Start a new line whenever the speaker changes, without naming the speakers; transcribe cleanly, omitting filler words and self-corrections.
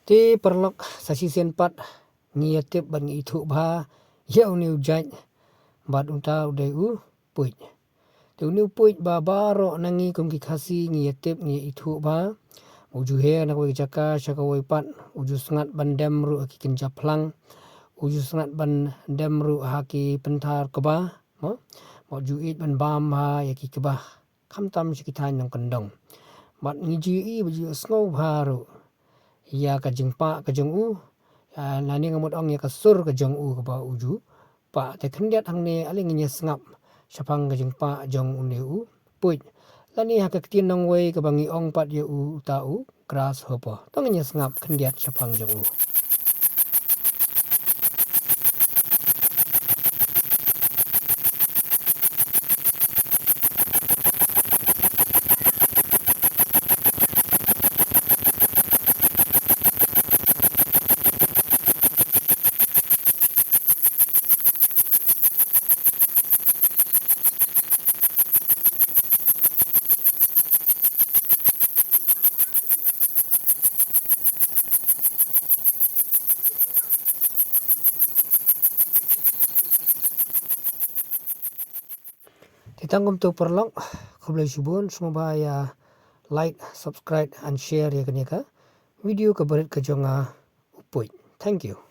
Ti perlok sasi senpat ngiatip ban itu ba ya uniu jaj bat unta udai puj. Ti uniu puj ba baro nangi kum ki khasi ngiatip ngi itu ba uju he nak wei jaka syaka wei pat uju sangat bandem ru ki kinja plang uju sangat ban dem ru haki pentar keba mo juit ban bam ha ya ki keba kham tam sekitan nang kendong bat ngiji i baju snow baru ya ka jengpa ka jeng nani ngamut ong ya kasur ka jeng ka ba uju pa te khendiat hang ne aling nya sngap syapang ka jengpa jong une puj lani ha ka tin nong wei ka bangi ong pat ye ta grass hopo tong nya sngap khendiat syapang jong Titangkum tu perlok kublai subun semua ya like, subscribe and share ya kan ya ka video ka berit ka jonga upuj. Thank you.